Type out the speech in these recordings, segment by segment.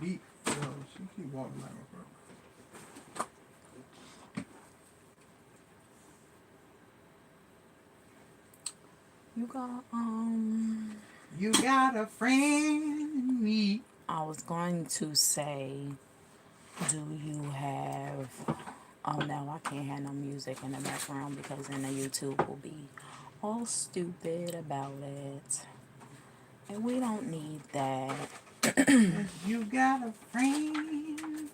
Beat. Yo, she keep walking like a girl. You got a friend in me. I was going to say, do you have... Oh no, I can't have no music in the background because then the YouTube will be all stupid about it. And we don't need that. You got a friend.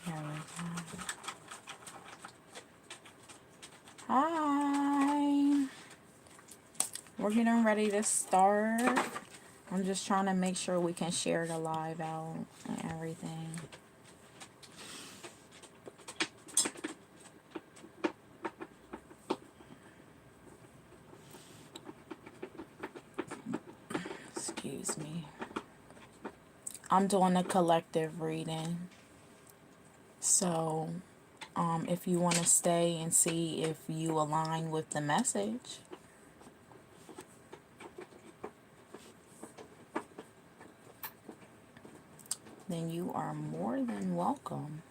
There we go. Hi. We're getting ready to start. I'm just trying to make sure we can share the live out and everything. Excuse me. I'm doing a collective reading. So, if you want to stay and see if you align with the message, then you are more than welcome.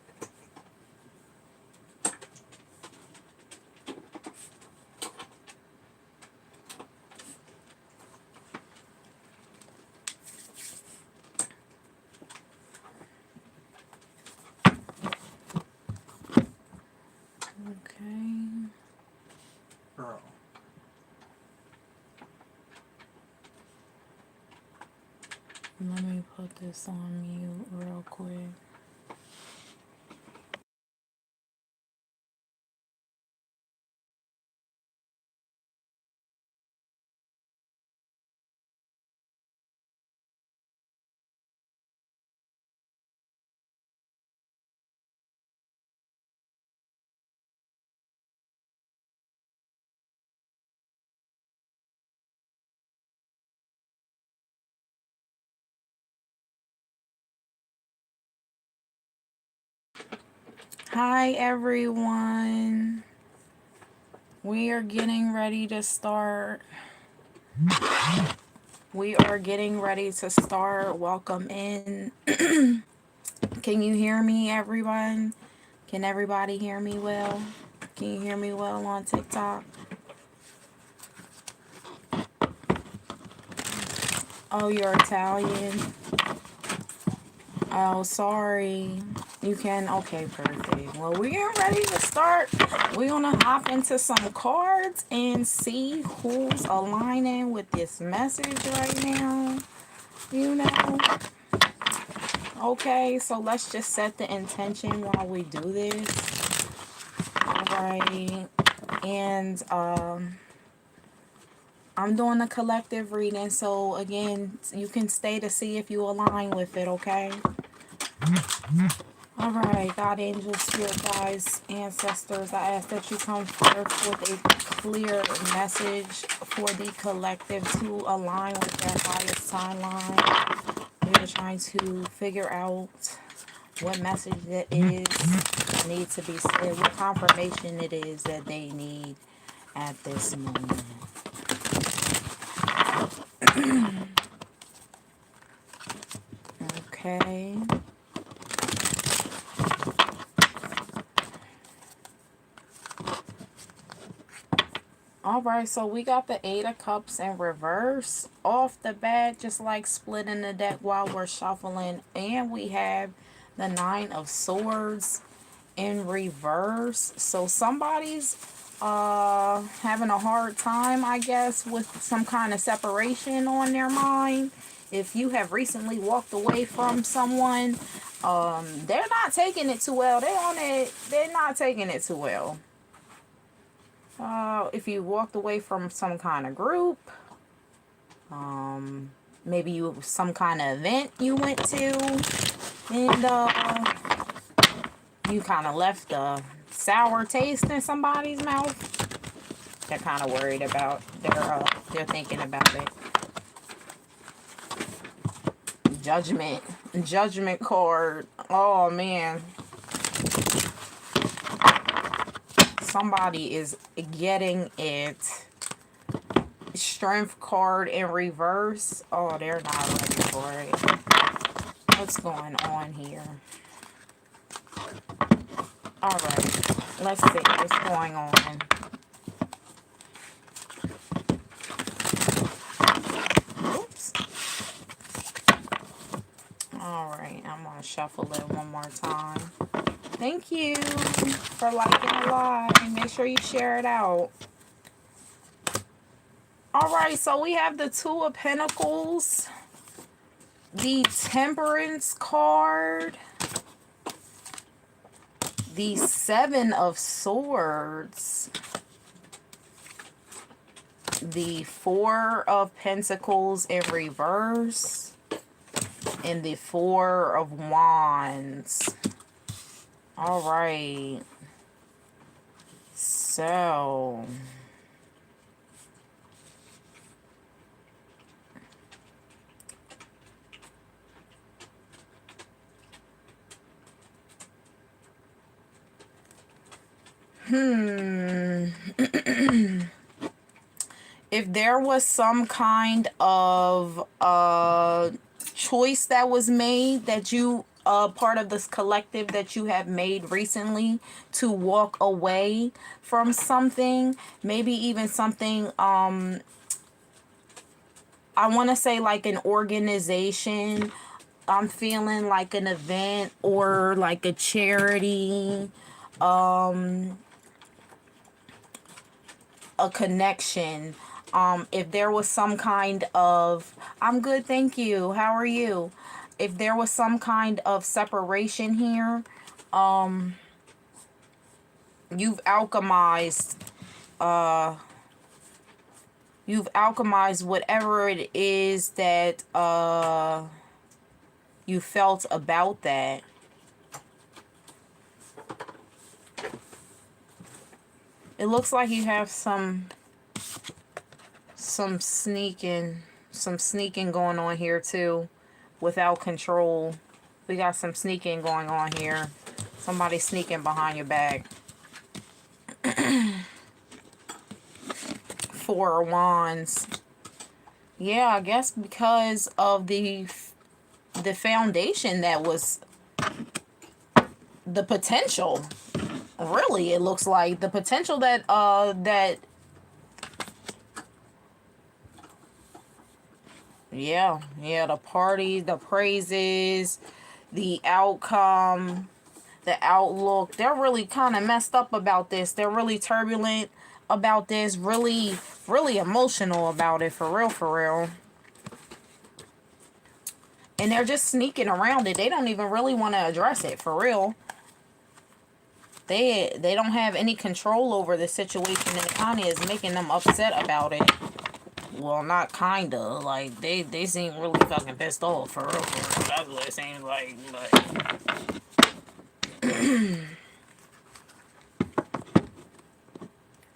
Okay. Girl. Let me put this on mute real quick. Hi everyone. We are getting ready to start. Welcome in. Can you hear me, everyone? Can everybody hear me well? Can you hear me well on TikTok? Oh, you're Italian. Oh, sorry. You can? Okay, perfect. Well, we're getting ready to start. We're going to hop into some cards and see who's aligning with this message right now. You know? Okay, so let's just set the intention while we do this. Alright. And, I'm doing a collective reading, so again, you can stay to see if you align with it, okay? Alright, God, angels, spirit guides, ancestors, I ask that you come forth with a clear message for the collective to align with their highest timeline. We are trying to figure out what message that is needs to be said, what confirmation it is that they need at this moment. Okay. Alright, so we got the Eight of Cups in reverse off the bat, just like splitting the deck while we're shuffling. And we have the Nine of Swords in reverse. So somebody's having a hard time, I guess, with some kind of separation on their mind. If you have recently walked away from someone, they're not taking it too well. They're not taking it too well. If you walked away from some kind of group, maybe some kind of event you went to, and you kind of left a sour taste in somebody's mouth. They're kind of worried about. They're thinking about it. Judgment card. Oh man. Somebody is getting it. Strength card in reverse. Oh, they're not ready for it. What's going on here? Alright. Let's see what's going on. Oops. Alright, I'm going to shuffle it one more time. Thank you for liking the live. Make sure you share it out. Alright, so we have the Two of Pentacles, the Temperance card, the Seven of Swords, the Four of Pentacles in reverse, and the Four of Wands. All right. So if there was some kind of choice that was made, that you part of this collective that you have made recently, to walk away from something, maybe even something, I want to say like an organization, I'm feeling like an event or like a charity, a connection. If there was some kind of, I'm good, thank you, how are you? If there was some kind of separation here, you've alchemized whatever it is that you felt about that. It looks like you have some sneaking going on here too, without control. We got some sneaking going on here. Somebody sneaking behind your back. Four of Wands. Yeah, I guess because of the foundation that was the potential. Really, it looks like the potential that yeah, the party, the praises, the outcome, the outlook. They're really kind of messed up about this. They're really turbulent about this, really emotional about it, for real. And they're just sneaking around it. They don't even really want to address it, for real. They don't have any control over the situation, and it kind of is making them upset about it. Well, not kinda. Like, they seem really fucking pissed off, for real. That's what it seems like, but...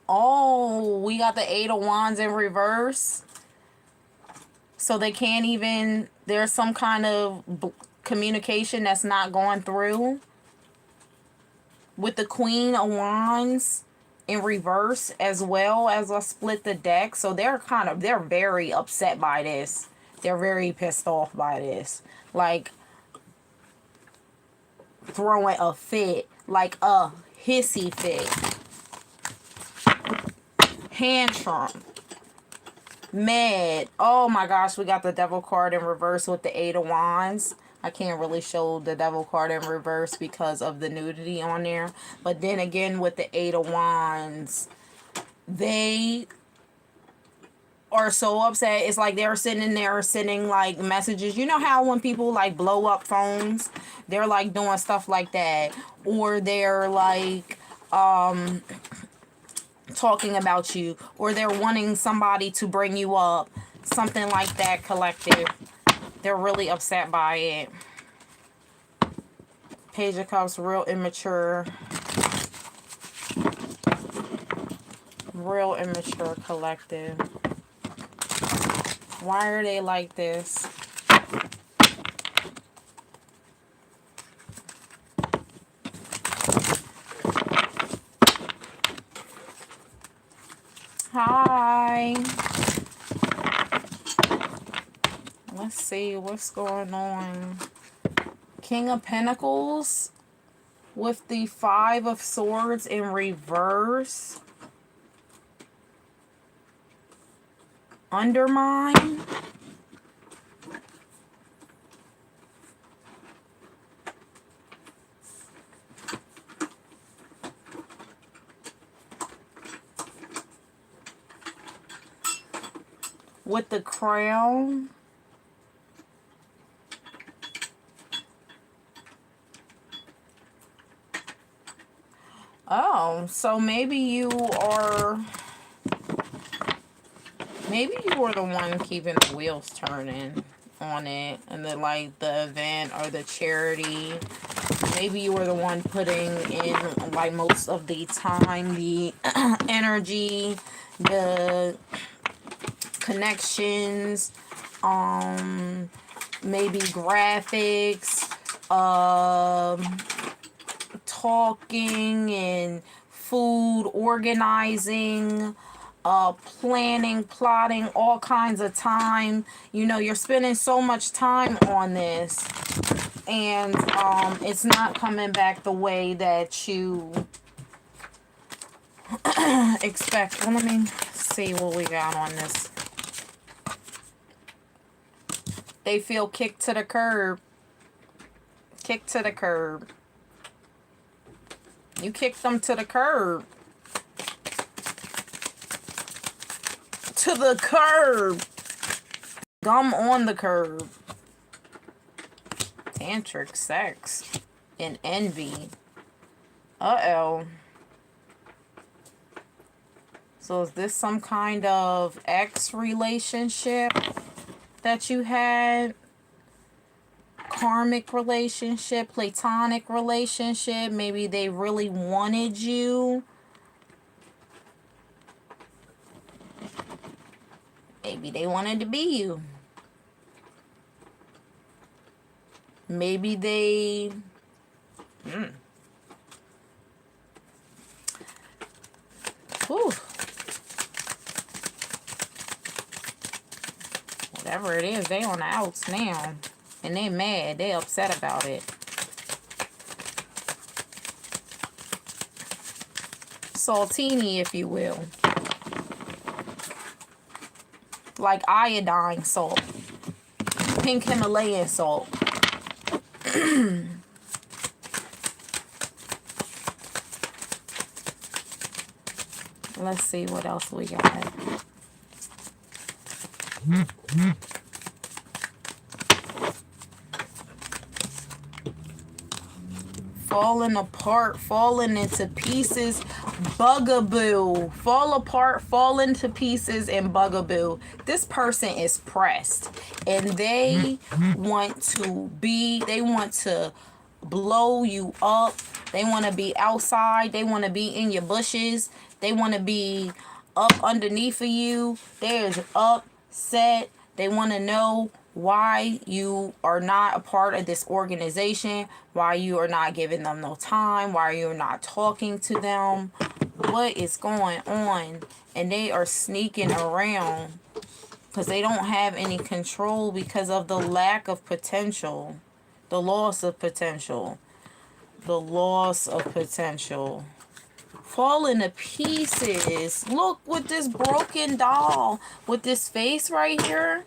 Oh, we got the Eight of Wands in reverse. So they can't even... There's some kind of communication that's not going through. With the Queen of Wands in reverse, as well as I split the deck. So they're very upset by this. They're very pissed off by this. Like, throwing a fit. Like a hissy fit. Tantrum. Mad. Oh my gosh, we got the Devil card in reverse with the Eight of Wands. I can't really show the Devil card in reverse because of the nudity on there. But then again, with the Eight of Wands, they are so upset. It's like they're sitting there sending like messages. You know how when people like blow up phones, they're like doing stuff like that. Or they're like talking about you, or they're wanting somebody to bring you up. Something like that, collective. They're really upset by it. Page of Cups, real immature. Real immature, collective. Why are they like this? Hi. Let's see what's going on. King of Pentacles with the Five of Swords in reverse. Undermine. With the Crown. Oh, so maybe you were the one keeping the wheels turning on it, and the event or the charity. Maybe you were the one putting in like most of the time, the energy, the connections, maybe graphics, talking and food, organizing, planning, plotting, all kinds of time. You know, you're spending so much time on this, and it's not coming back the way that you expect. Well, let me see what we got on this. They feel kicked to the curb. Kicked to the curb. You kicked them to the curb. To the curb. Gum on the curb. Tantric sex and envy. Uh-oh. So is this some kind of ex relationship that you had? Karmic relationship, platonic relationship. Maybe they really wanted you. Maybe they wanted to be you. Maybe they... Whew. Whatever it is, they on the outs now. And they mad. They upset about it. Saltini, if you will. Like iodine salt. Pink Himalayan salt. Let's see what else we got. Falling apart, falling into pieces, bugaboo. Fall apart, fall into pieces, and bugaboo. This person is pressed, and they want to blow you up. They want to be outside. They want to be in your bushes. They want to be up underneath of you. They're upset. They want to know why you are not a part of this organization, why you are not giving them no time, why you're not talking to them, what is going on. And they are sneaking around because they don't have any control because of the lack of potential, the loss of potential, the loss of potential. Falling to pieces. Look, with this broken doll, with this face right here,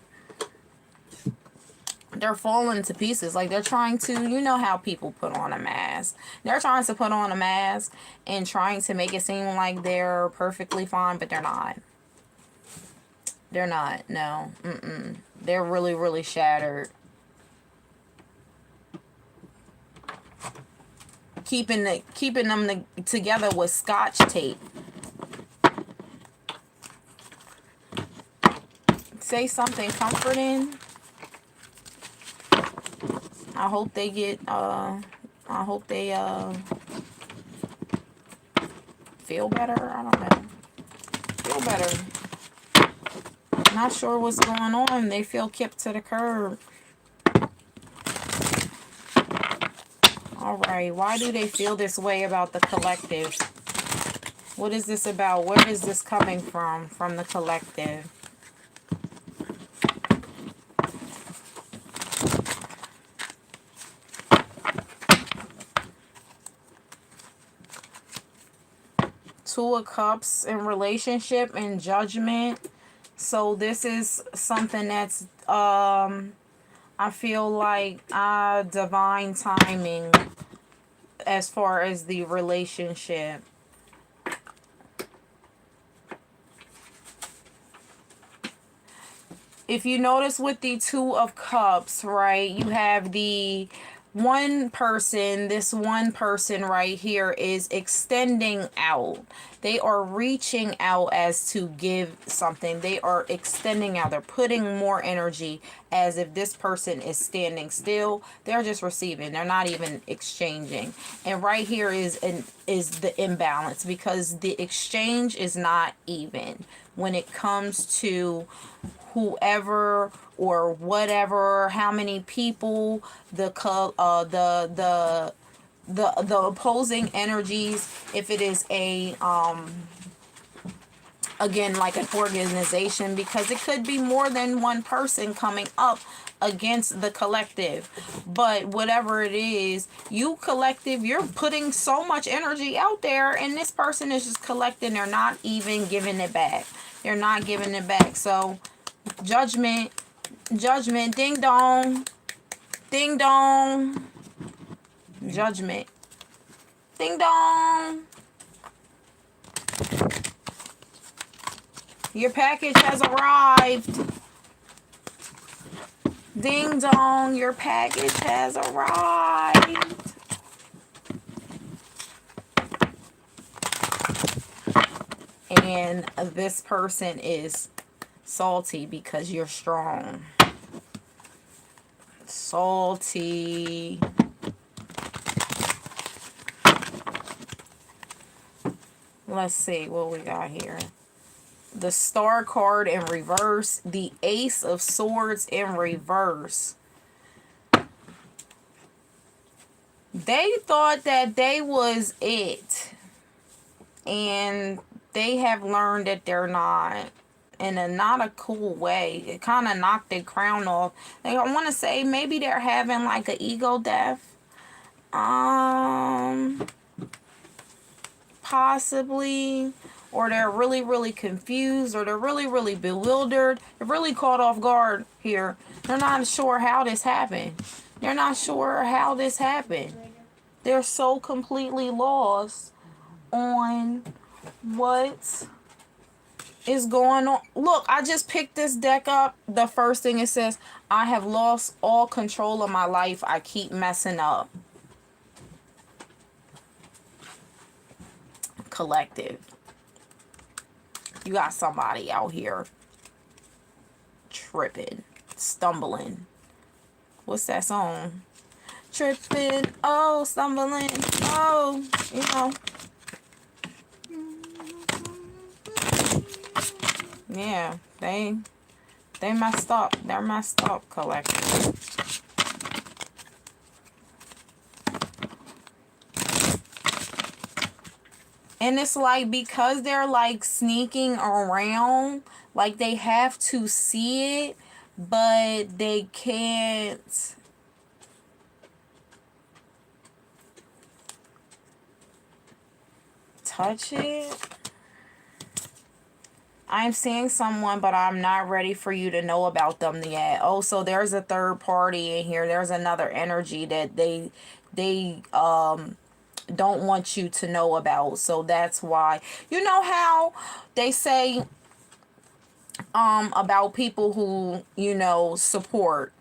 they're falling to pieces. Like, they're trying to, you know how people put on a mask. They're trying to put on a mask and trying to make it seem like they're perfectly fine, but they're not. They're not. No. They're really, really shattered. Keeping them together with Scotch tape. Say something comforting. I hope they get, I hope they, feel better. I don't know. Feel better. Not sure what's going on. They feel kicked to the curb. All right. Why do they feel this way about the collective? What is this about? Where is this coming from? From the collective. Two of Cups in relationship and judgment. So this is something that's I feel like divine timing as far as the relationship. If you notice with the Two of Cups, right, you have the one person, this one person right here is extending out. They are reaching out as to give something. They are extending out. They're putting more energy as if this person is standing still. They're just receiving. They're not even exchanging. And right here is the imbalance, because the exchange is not even when it comes to whoever or whatever, how many people, the opposing energies. If it is a again, like an organization, because it could be more than one person coming up against the collective. But whatever it is, you collective, you're putting so much energy out there, and this person is just collecting. They're not even giving it back. They're not giving it back. So judgment, ding dong, ding dong, judgment, ding dong. Your package has arrived. Ding dong, your package has arrived. And this person is salty because you're strong. Salty. Let's see what we got here. The Star card in reverse. The Ace of Swords in reverse. They thought that they was it. And they have learned that they're not. In a not a cool way. It kind of knocked their crown off. Like, I want to say maybe they're having like an ego death. Possibly. Or they're really, really confused. Or they're really, really bewildered. They're really caught off guard here. They're not sure how this happened. They're not sure how this happened. They're so completely lost on what is going on. Look, I just picked this deck up. The first thing it says, I have lost all control of my life. I keep messing up. Collective. You got somebody out here tripping, stumbling. What's that song? Tripping, oh, stumbling, oh, you know. Yeah, they messed up. They're messed up, collective. And it's like, because they're like sneaking around, like they have to see it, but they can't touch it. I'm seeing someone, but I'm not ready for you to know about them yet. Oh, so there's a third party in here. There's another energy that they don't want you to know about. So that's why. You know how they say about people who, you know, support.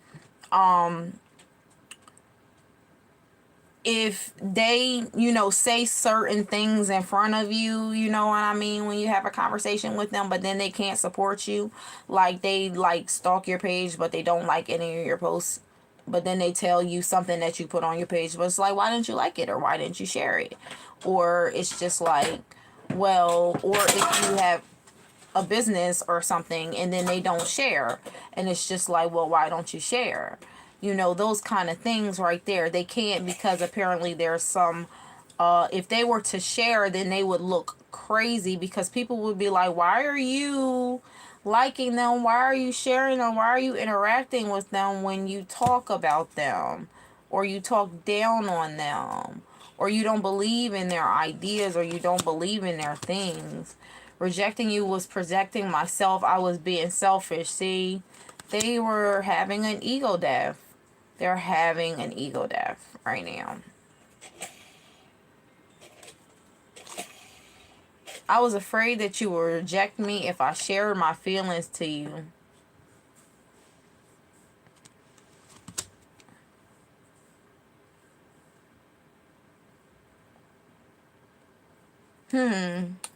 if they, say certain things in front of you, you know what I mean, when you have a conversation with them, but then they can't support you, like they like stalk your page, but they don't like any of your posts, but then they tell you something that you put on your page, but it's like, why didn't you like it, or why didn't you share it? Or it's just like, well, or if you have a business or something and then they don't share, and it's just like, well, why don't you share? Those kind of things right there. They can't, because apparently there's some, if they were to share, then they would look crazy, because people would be like, why are you liking them, why are you sharing them, why are you interacting with them when you talk about them, or you talk down on them, or you don't believe in their ideas, or you don't believe in their things. Rejecting you was protecting myself. I was being selfish. See, they were having an ego death. They're having an ego death right now. I was afraid that you would reject me if I shared my feelings to you.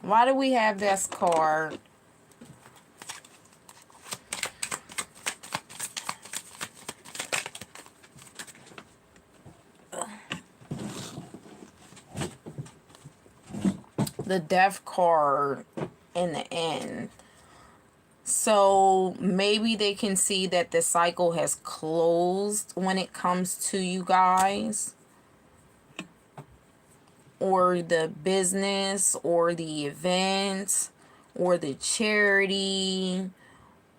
Why do we have this card? The Death card in the end. So maybe they can see that the cycle has closed when it comes to you guys, or the business, or the event, or the charity,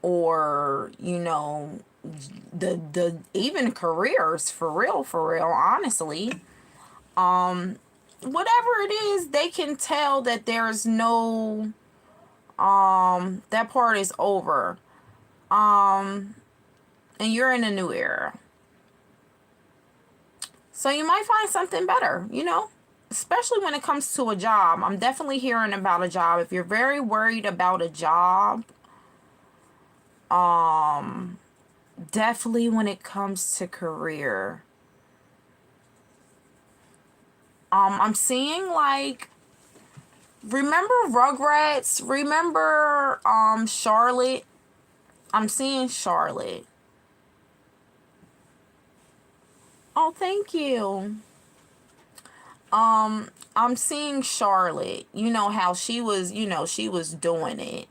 or the even careers, for real, honestly. Whatever it is, they can tell that there's no, that part is over. And you're in a new era. So you might find something better, especially when it comes to a job. I'm definitely hearing about a job. If you're very worried about a job, definitely when it comes to career, I'm seeing, like, remember Rugrats? Remember Charlotte? I'm seeing Charlotte. Oh, thank you. I'm seeing Charlotte. You know how she was, she was doing it.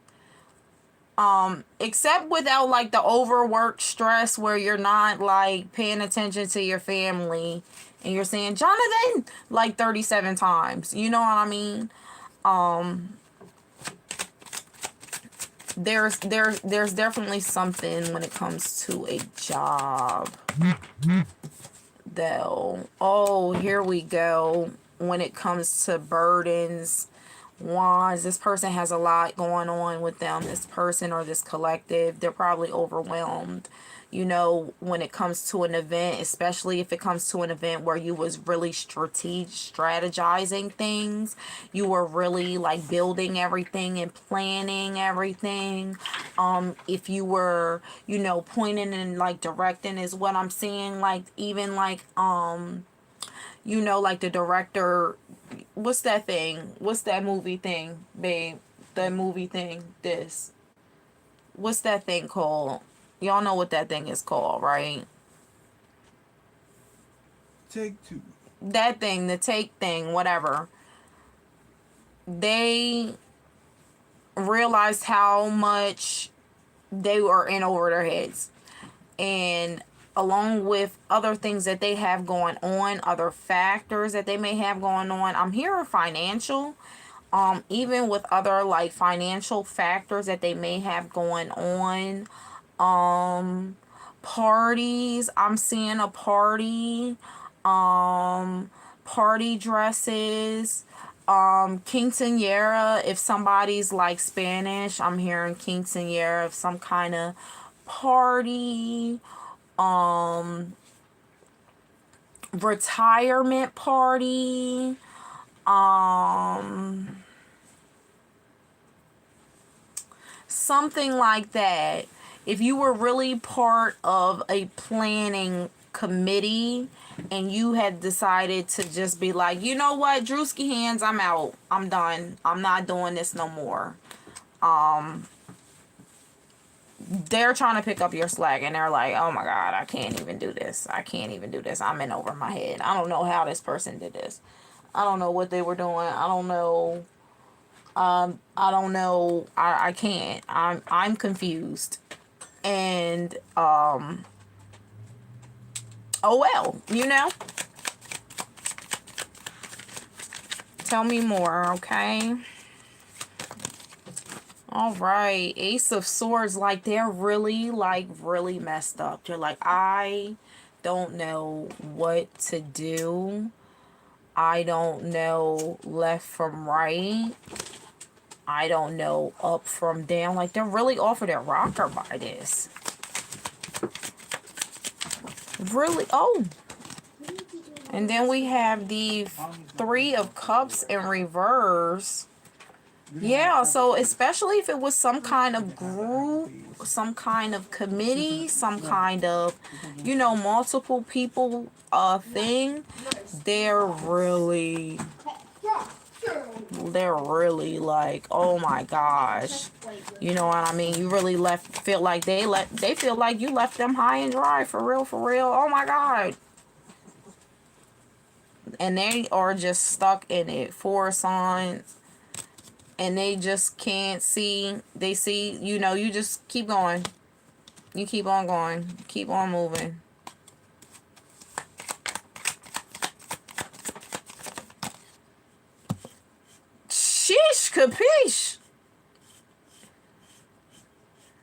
Except without, like, the overwork stress where you're not, like, paying attention to your family and you're saying Jonathan like 37 times. You know what I mean? There's definitely something when it comes to a job, though. Oh, here we go. When it comes to burdens, wands, this person has a lot going on with them. This person or this collective, they're probably overwhelmed. When it comes to an event, especially if it comes to an event where you was really strategizing things, you were really, like, building everything and planning everything. If you were, pointing and, like, directing is what I'm seeing. Like, even, like, like the director, what's that thing? What's that movie thing, babe? The movie thing, what's that thing called? Y'all know what that thing is called, right? Take two. That thing, the take thing, whatever. They realized how much they were in over their heads. And along with other things that they have going on, other factors that they may have going on, I'm hearing financial. Even with other, like, financial factors that they may have going on. Parties, I'm seeing a party. Party dresses. Quinceañera, if somebody's, like, Spanish, I'm hearing quinceañera of some kind of party. Retirement party. Something like that. If you were really part of a planning committee and you had decided to just be like, you know what, Drewski hands, I'm out. I'm done. I'm not doing this no more. They're trying to pick up your slack and they're like, oh my God, I can't even do this. I can't even do this. I'm in over my head. I don't know how this person did this. I don't know what they were doing. I don't know. I don't know. I can't. I'm confused. And oh well, you know. Tell me more, okay? All right, Ace of Swords, like they're really messed up. They're like, I don't know what to do. I don't know left from right. I don't know up from down. Like they're really off of their rocker by this. Really, oh. And then we have the Three of Cups in reverse. Yeah, so especially if it was some kind of group, some kind of committee, some kind of, you know, multiple people thing, they're really like, oh my gosh. You know what I mean? You really feel like they feel like you left them high and dry, for real, for real. Oh my God. And they are just stuck in it. 4 signs. And they just can't see. They see, you know, you just keep going. You keep on going. Keep on moving. Sheesh, capiche.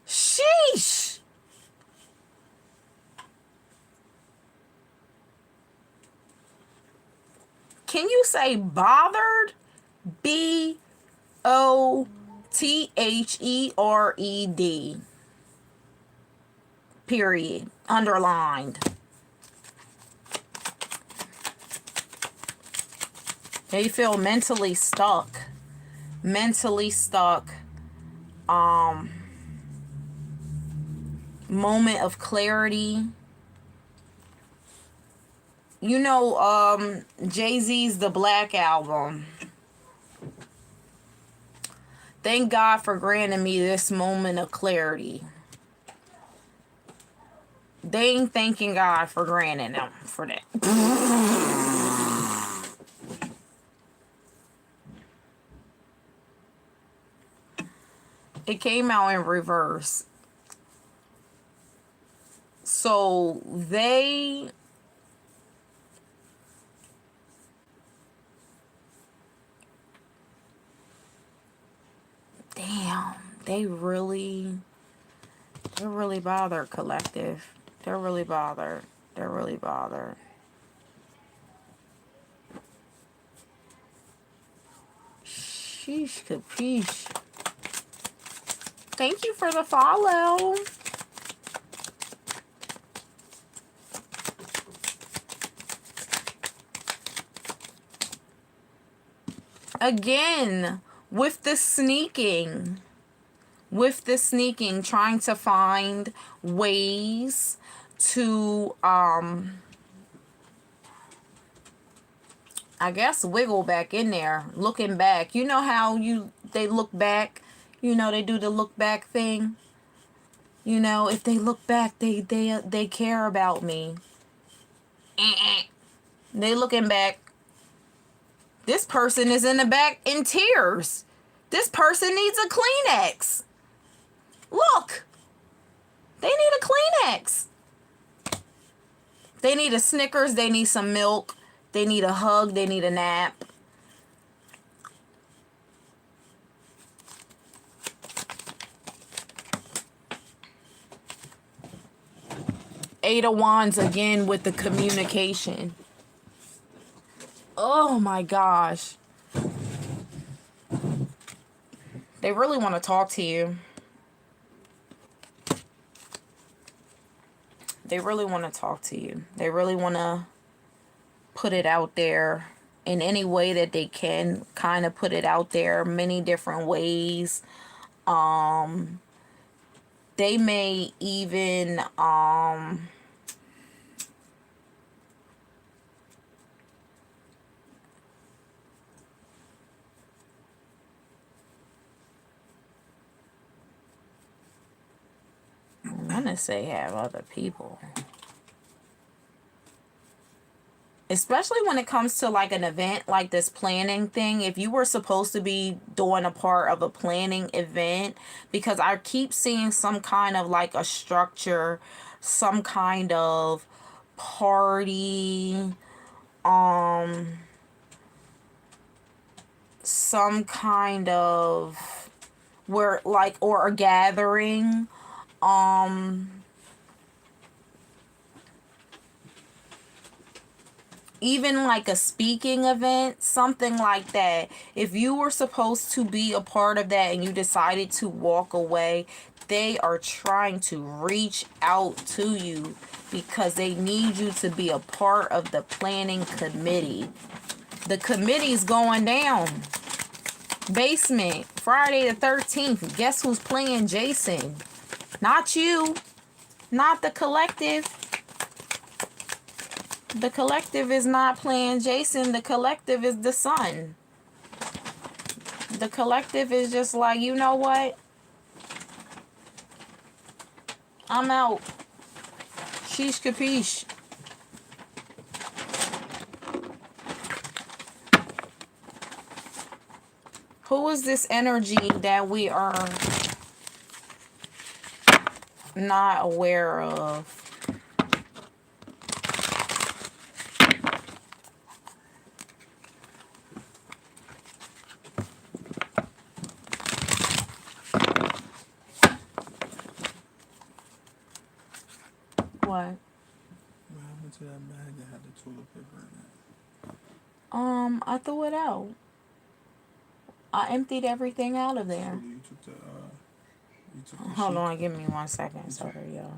Sheesh. Can you say bothered? B-O-T-H-E-R-E-D. Period. Underlined. They feel mentally stuck. Mentally stuck. Moment of clarity. You know, Jay-Z's The Black Album. Thank God for granting me this moment of clarity. They ain't thanking God for granting them for that. It came out in reverse. So they... Damn, they're really bothered, collective. They're really bothered. They're really bothered. Sheesh, capiche. Thank you for the follow. Again, with the sneaking, trying to find ways to, I guess, wiggle back in there, looking back. You know how they look back, you know, they do the look back thing. You know, if they look back, they care about me. They looking back. This person is in the back in tears. This person needs a Kleenex. Look. They need a Kleenex. They need a Snickers. They need some milk. They need a hug. They need a nap. Eight of Wands again with the communication. Oh my gosh. They really want to talk to you. They really want to talk to you. They really want to put it out there in any way that they can. Kind of put it out there many different ways. They may even trying to say have other people. Especially when it comes to like an event like this planning thing. If you were supposed to be doing a part of a planning event, because I keep seeing some kind of like a structure, some kind of party, some kind of where like, or a gathering, even like a speaking event, something like that. If you were supposed to be a part of that and you decided to walk away, they are trying to reach out to you because they need you to be a part of the planning committee. The committee's going down. Basement, Friday the 13th. Guess who's playing Jason? Not you. Not the collective. The collective is not playing Jason. The collective is the sun. The collective is just like, you know what? I'm out. Sheesh capiche. Who is this energy that we are not aware of? What? What happened to that bag that had the toilet paper in it? I threw it out. I emptied everything out of there. So you took the Hold sheet. on, give me 1 second. Sorry, y'all.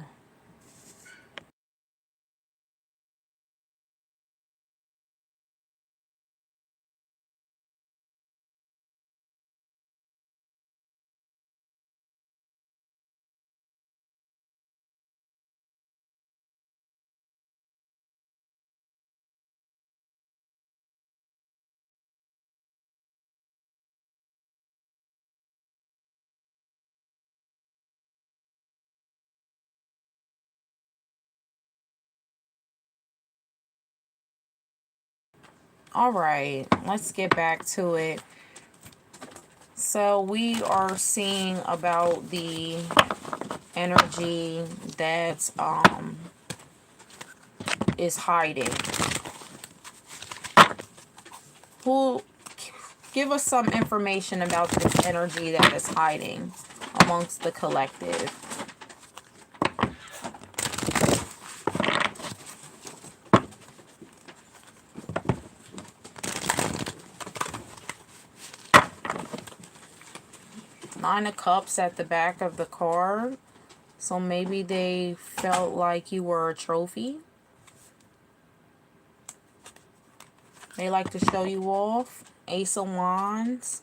All right, let's get back to it. So we are seeing about the energy that is hiding. Who give us some information about this energy that is hiding amongst the collective? Nine of Cups at the back of the card. So maybe they felt like you were a trophy. They like to show you off. Ace of Wands.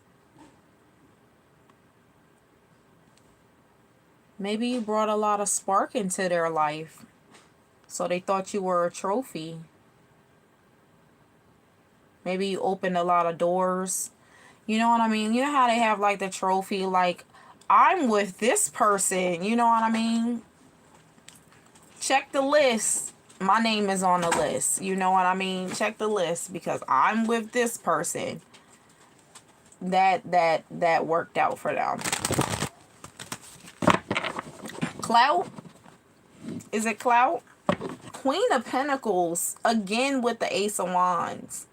Maybe you brought a lot of spark into their life. So they thought you were a trophy. Maybe you opened a lot of doors. You know what I mean? You know how they have like the trophy, like, I'm with this person. You know what I mean? Check the list. My name is on the list. You know what I mean? Check the list because I'm with this person. That worked out for them. Clout? Is it clout? Queen of Pentacles. Again with the Ace of Wands.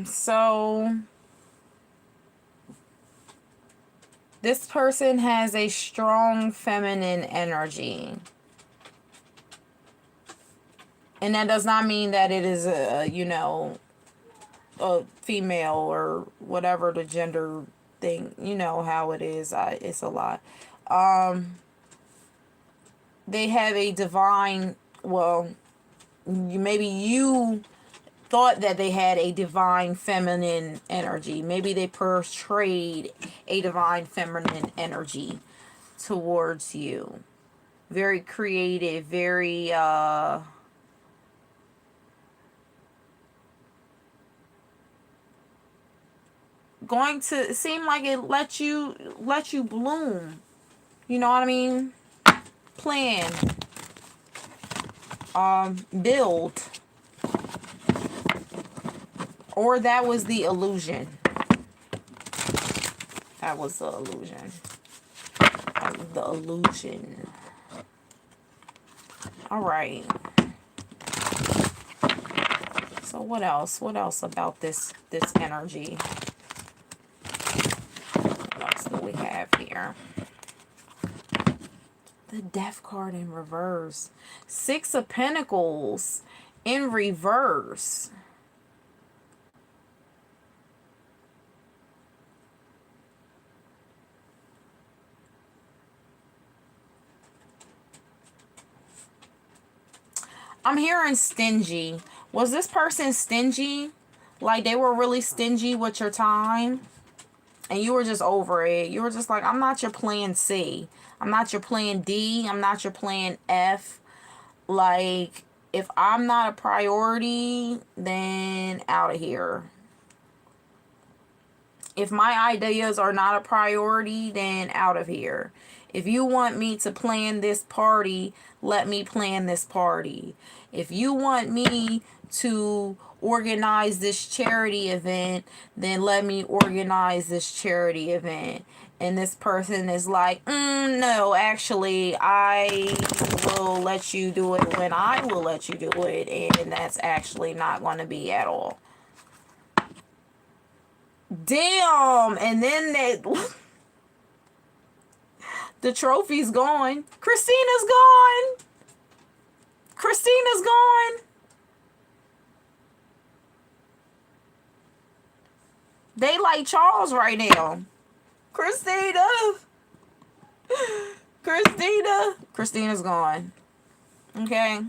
So this person has a strong feminine energy. And that does not mean that it is a female or whatever the gender thing, you know how it is. It's a lot. They have a divine, well, maybe you thought that they had a divine feminine energy. Maybe they portrayed a divine feminine energy towards you. very creative, very going to seem like it let you bloom. You know what I mean? Plan, build, or that was the illusion. That was the illusion. That was the illusion. All right. So what else? What else about this energy? What else do we have here? The Death card in reverse. Six of Pentacles in reverse. I'm hearing stingy. Was this person stingy? Like they were really stingy with your time? And you were just over it. You were just like, I'm not your plan C. I'm not your plan D. I'm not your plan F. Like, if I'm not a priority, then out of here. If my ideas are not a priority, then out of here. If you want me to plan this party, let me plan this party. If you want me to organize this charity event, then let me organize this charity event. And this person is like, no, actually, I will let you do it when I will let you do it. And that's actually not going to be at all. Damn. And then the trophy's gone. Christina's gone. Christina's gone. They like Charles right now. Christina's gone. Okay.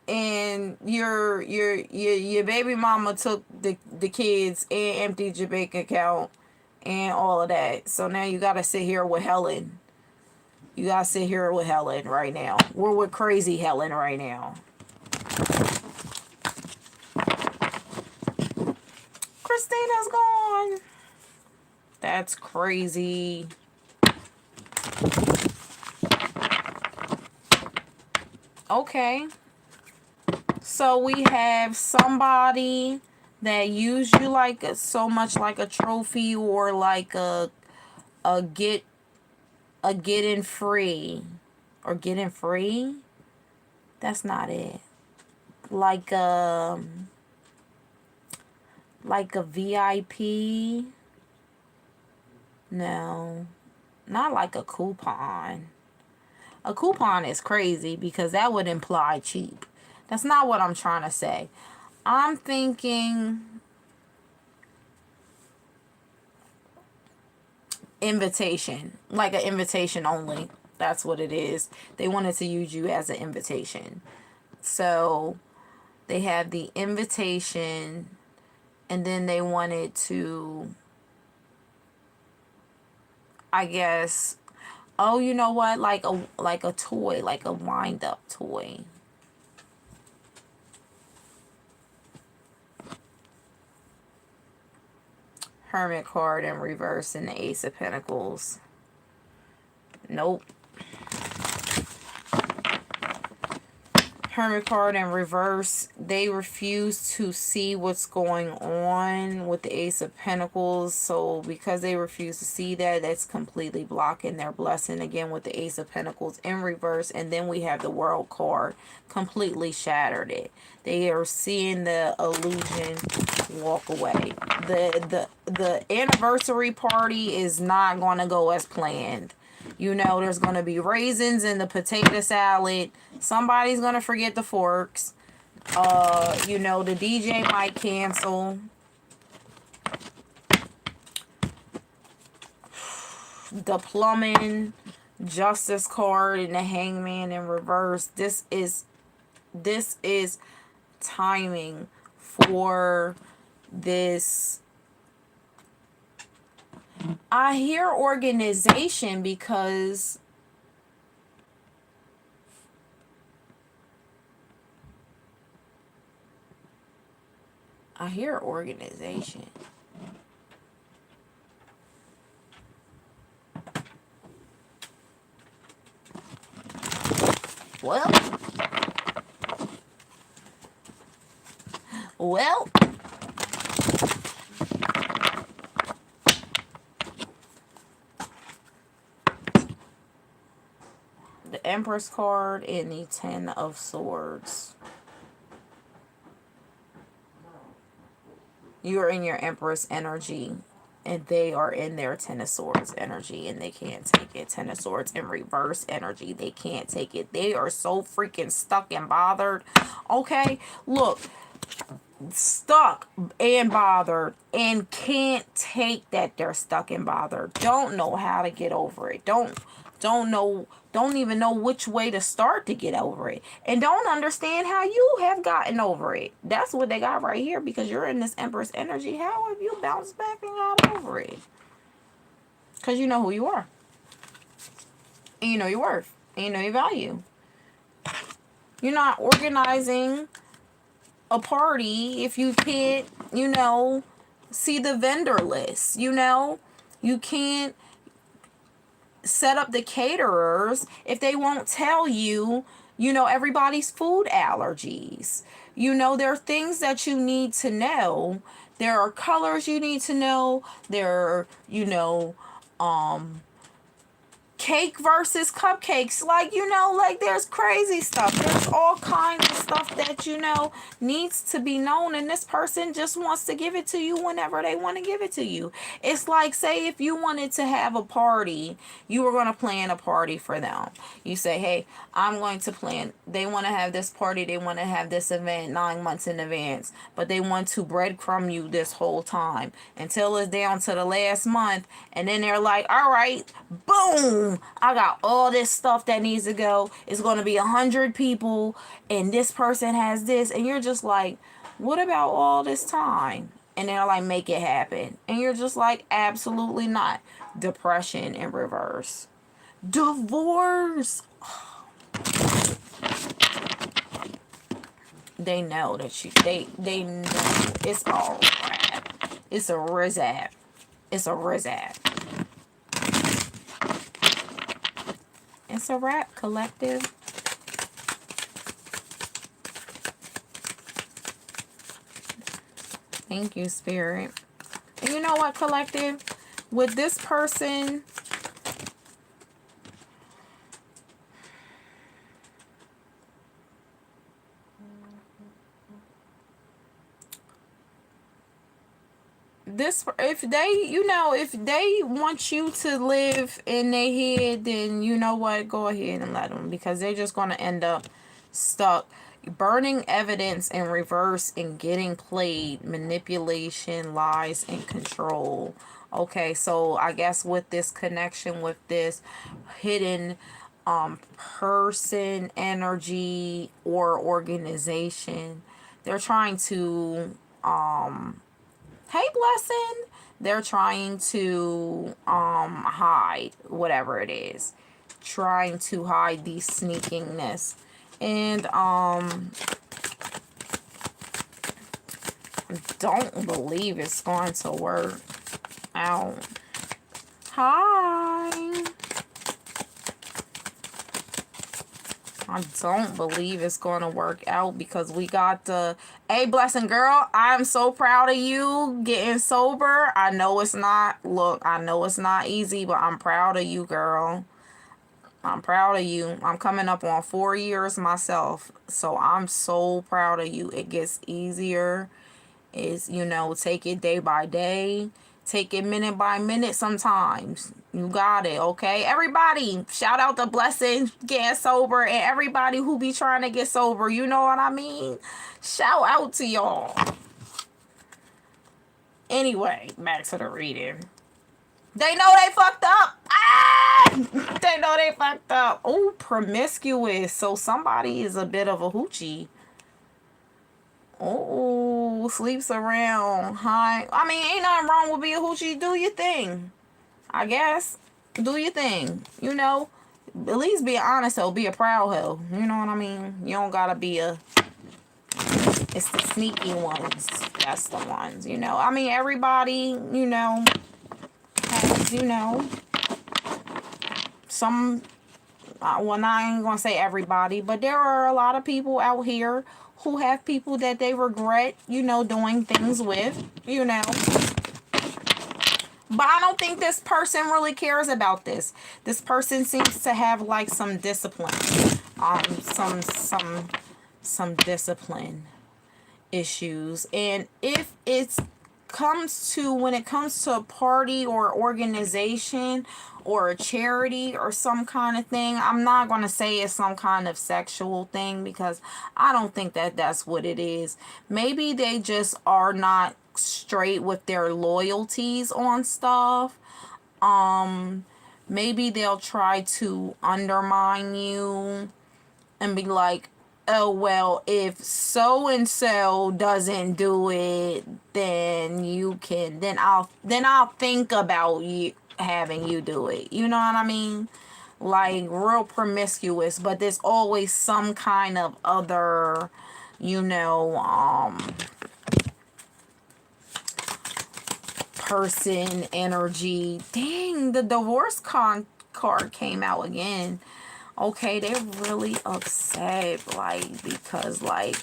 And your baby mama took the kids and emptied your bank account and all of that. So now you gotta sit here with Helen. You gotta sit here with Helen right now. We're with crazy Helen right now. Christina's gone. That's crazy. Okay. So we have somebody that used you like so much like a trophy or like a getting free or getting free. That's not it. Like a VIP. No, not like a coupon. A coupon is crazy because that would imply cheap. That's not what I'm trying to say. I'm thinking invitation. Like an invitation only. That's what it is. They wanted to use you as an invitation. So they have the invitation and then they wanted to, I guess, oh, you know what? Like a toy, like a wind up toy. Hermit card in reverse and the Ace of Pentacles. Nope. Hermit card in reverse. They refuse to see what's going on with the Ace of Pentacles. So because they refuse to see that, that's completely blocking their blessing. Again with the Ace of Pentacles in reverse. And then we have the World card. Completely shattered it. They are seeing the illusion walk away. The anniversary party is not going to go as planned. You know, there's going to be raisins in the potato salad. Somebody's going to forget the forks. You know, the DJ might cancel. The plumbing, justice card, and the hangman in reverse. This is timing for this. I hear organization because I hear organization. Well, well, the Empress card and the Ten of Swords. You're in your Empress energy, and they are in their Ten of Swords energy, and they can't take it. Ten of Swords in reverse energy. They can't take it. They are so freaking stuck and bothered. Okay, look, stuck and bothered, and can't take that they're stuck and bothered. Don't know how to get over it. Don't even know which way to start to get over it, and don't understand how you have gotten over it. That's what they got right here, because you're in this Empress energy. How have you bounced back and got over it? Because you know who you are, and you know your worth, and you know your value. You're not organizing a party if you can't, see the vendor list. You can't set up the caterers if they won't tell you, everybody's food allergies. There are things that you need to know. There are colors you need to know. There are, cake versus cupcakes. There's crazy stuff. There's all kinds of stuff that, needs to be known. And this person just wants to give it to you whenever they want to give it to you. It's like, say, if you wanted to have a party, you were going to plan a party for them. You say, hey, I'm going to plan. They want to have this party. They want to have this event 9 months in advance. But they want to breadcrumb you this whole time until it's down to the last month. And then they're like, all right, boom, I got all this stuff that needs to go. It's going to be 100 people, and this person has this, and you're just like, what about all this time? And they're like, make it happen. And you're just like, absolutely not. Depression in reverse. Divorce. They know that they know it's all crap. It's a rizap. It's a rizap. It's a wrap, collective. Thank you, Spirit. And you know what, collective? With this person, if they want you to live in their head, then you know what, go ahead and let them, because they're just going to end up stuck. Burning evidence in reverse and getting played. Manipulation, lies, and control. Okay, so I guess with this connection, with this hidden person energy or organization, they're trying to hey, Blessing, they're trying to hide whatever it is, trying to hide the sneakingness. And don't believe it's going to work out. Hi. I don't believe it's going to work out, because we got the, hey, Blessing girl, I'm so proud of you getting sober. I know it's not easy, but I'm proud of you, girl. I'm proud of you. I'm coming up on 4 years myself, so I'm so proud of you. It gets easier. It's, take it day by day. Take it minute by minute sometimes. You got it, okay? Everybody, shout out to Blessing getting sober, and everybody who be trying to get sober. You know what I mean? Shout out to y'all. Anyway, back to the reading. They know they fucked up. They know they fucked up. Oh, promiscuous. So somebody is a bit of a hoochie. Oh, sleeps around. Hi. I mean, ain't nothing wrong with being a hoochie. Do your thing. I guess. Do your thing. You know, at least be honest hoe. Be a proud hoe. You know what I mean? You don't gotta be a... It's the sneaky ones. That's the ones, you know. I mean, everybody, you know, has, you know, some... Well, I ain't gonna say everybody, but there are a lot of people out here who have people that they regret, you know, doing things with, you know. But I don't think this person really cares about this. This person seems to have like some discipline, some discipline issues. And if it's when it comes to a party or organization or a charity or some kind of thing, I'm not going to say it's some kind of sexual thing, because I don't think that that's what it is. Maybe they just are not straight with their loyalties on stuff. Maybe they'll try to undermine you and be like, oh, well, if so and so doesn't do it, then I'll think about you having you do it. You know what I mean? Like real promiscuous, but there's always some kind of other, you know, person energy. Dang, the divorce card came out again. Okay, they're really upset, like, because, like,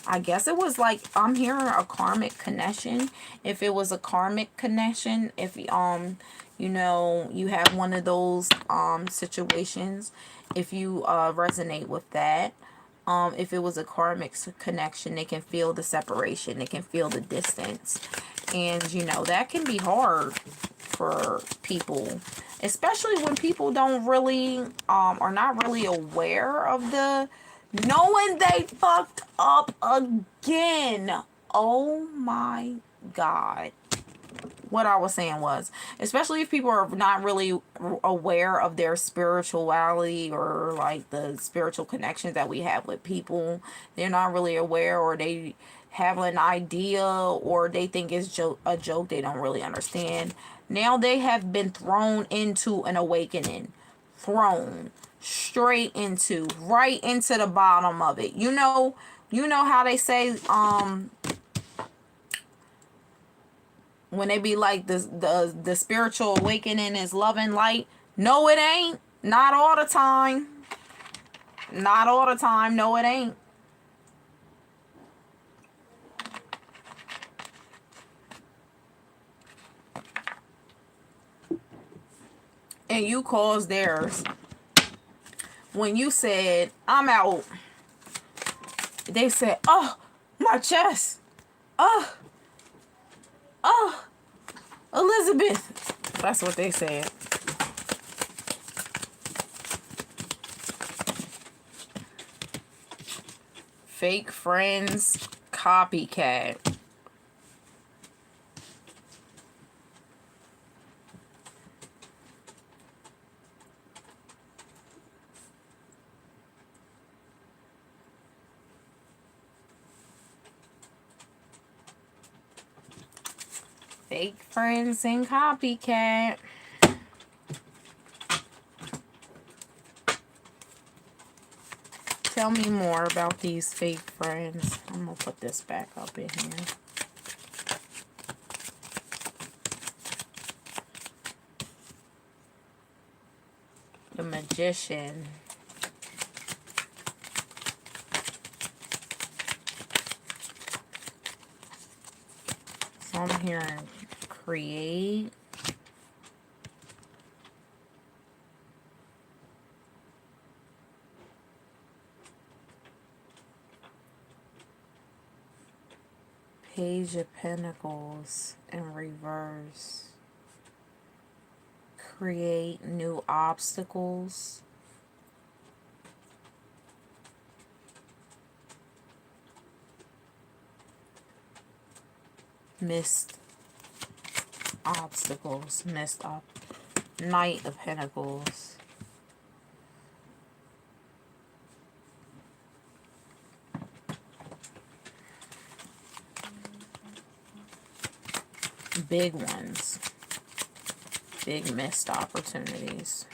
I guess it was, like, I'm hearing a karmic connection. If it was a karmic connection, if, you know, you have one of those, situations, if you, resonate with that, if it was a karmic connection, they can feel the separation, they can feel the distance, and, you know, that can be hard for people, especially when people don't really are not really aware of the knowing they fucked up again. Oh my god. What I was saying was, especially if people are not really aware of their spirituality or like the spiritual connections that we have with people, they're not really aware, or they have an idea, or they think it's a joke they don't really understand. Now they have been thrown into an awakening. Thrown straight into, right into the bottom of it. You know how they say, when they be like, the spiritual awakening is love and light. No, it ain't. Not all the time. Not all the time. No, it ain't. And you caused theirs. When you said, I'm out, they said, oh, my chest. Oh, Elizabeth. That's what they said. Fake friends, copycat. Fake friends and copycat. Tell me more about these fake friends. I'm going to put this back up in here. The Magician. So I'm hearing create. Page of Pentacles in reverse. Create new obstacles. Missed obstacles. Knight of Pentacles. Big ones. big missed opportunities.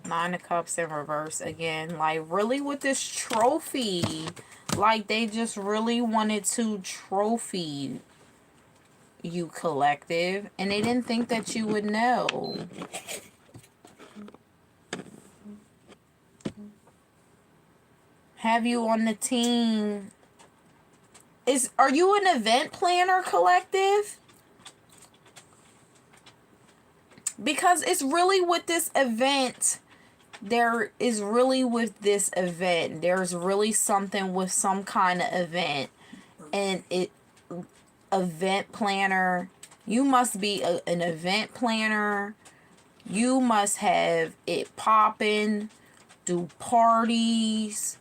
Nine of Cups in reverse again. Like, really with this trophy. Like, they just really wanted to trophy you, collective. And they didn't think that you would know. Have you on the team. Are you an event planner, collective? Because it's really with this event. There's really something with some kind of event. And event planner. You must be an event planner. You must have it popping. Do parties.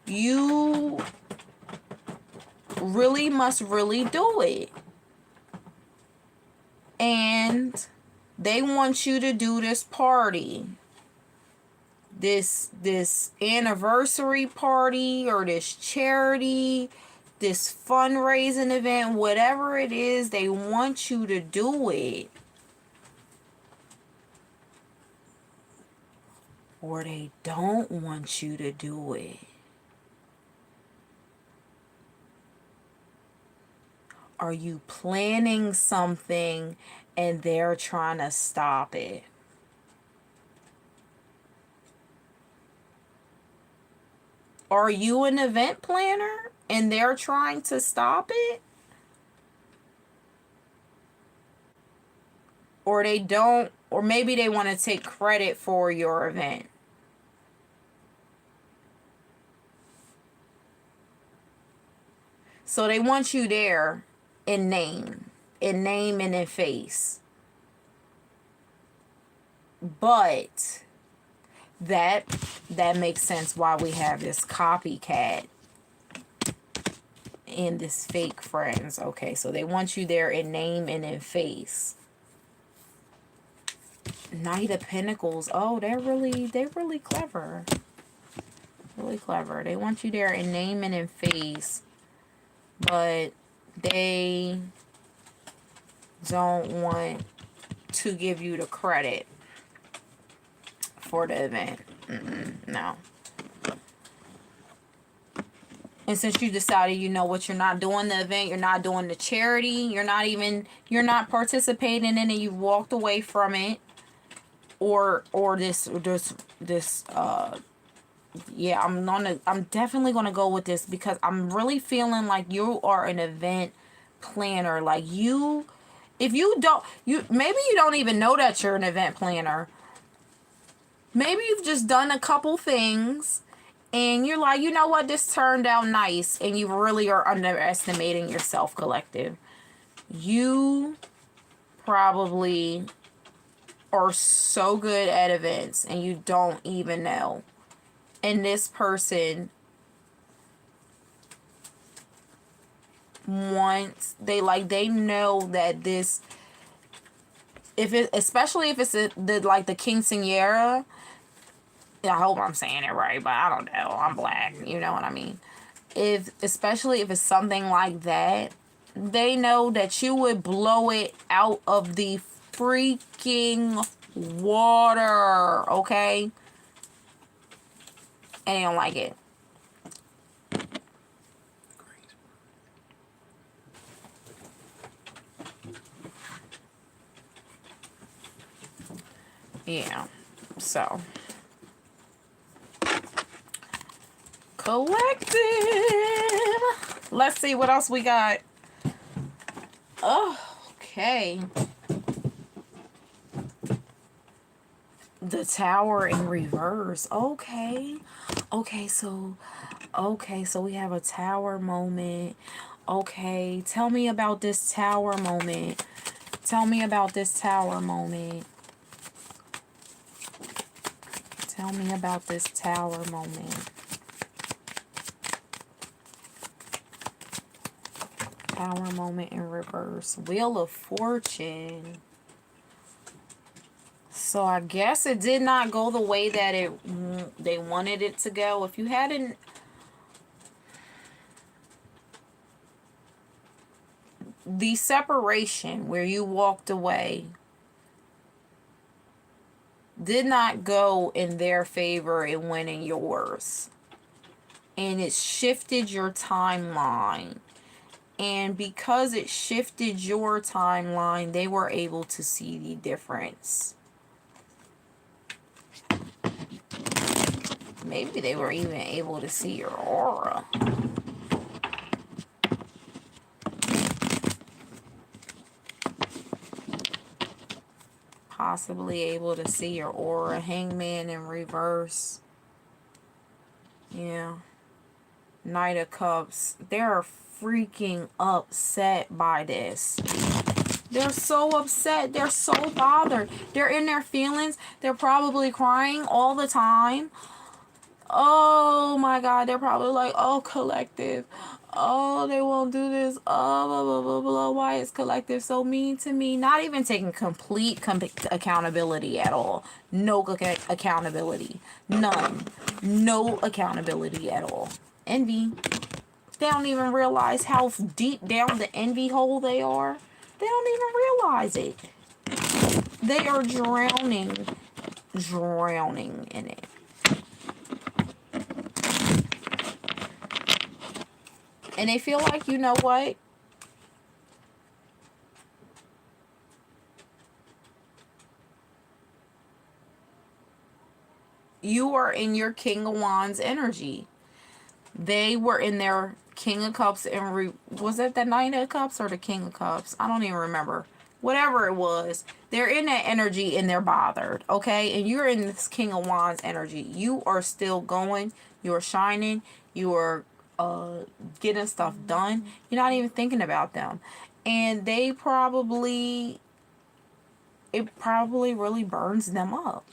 You really must really do it. And they want you to do this party. This anniversary party or this charity, this fundraising event, whatever it is, they want you to do it. Or they don't want you to do it. Are you planning something and they're trying to stop it? Are you an event planner and they're trying to stop it? Or they don't, or maybe they want to take credit for your event. So they want you there in name and in face. But that makes sense why we have this copycat and this fake friends. Okay, so they want you there in name and in face. Knight of Pentacles. Oh, they're really clever. Really clever. They want you there in name and in face, but they don't want to give you the credit for the event. No. And since you decided, you know what, you're not doing the event, you're not doing the charity, you're not participating in it, you walked away from it, or this yeah, I'm definitely gonna go with this because I'm really feeling like you are an event planner. Like maybe you don't even know that you're an event planner. Maybe you've just done a couple things and you're like, you know what, this turned out nice, and you really are underestimating yourself, collective. You probably are so good at events and you don't even know. And this person they know that this, especially if it's the quinceañera. I hope I'm saying it right, but I don't know. I'm black, you know what I mean? Especially if it's something like that, they know that you would blow it out of the freaking water, okay? And they don't like it. Yeah, so collective. Let's see what else we got. Oh, okay. The Tower in reverse. Okay, so we have a Tower moment. Okay, tell me about this Tower moment. Tell me about this Tower moment. Tell me about this Tower moment. Tower moment in reverse. Wheel of Fortune. So I guess it did not go the way that they wanted it to go. If you hadn't, the separation where you walked away did not go in their favor and went in yours. And it shifted your timeline. And because it shifted your timeline, they were able to see the difference. Maybe they were even able to see your aura. Possibly able to see your aura. Hangman in reverse. Yeah. Knight of Cups. They're freaking upset by this. They're so upset. They're so bothered. They're in their feelings. They're probably crying all the time. Oh my God. They're probably like, oh, collective. Oh, they won't do this. Oh, blah, blah, blah, blah. Why is collective so mean to me? Not even taking complete accountability at all. No accountability. None. No accountability at all. Envy. They don't even realize how deep down the envy hole they are. They don't even realize it. They are drowning in it. And they feel like, you know what? You are in your King of Wands energy. They were in their King of Cups and was it the Knight of Cups or the King of Cups? I don't even remember. Whatever it was, they're in that energy and they're bothered, okay? And you're in this King of Wands energy. You are still going. You are shining. You are getting stuff done. You're not even thinking about them. And it probably really burns them up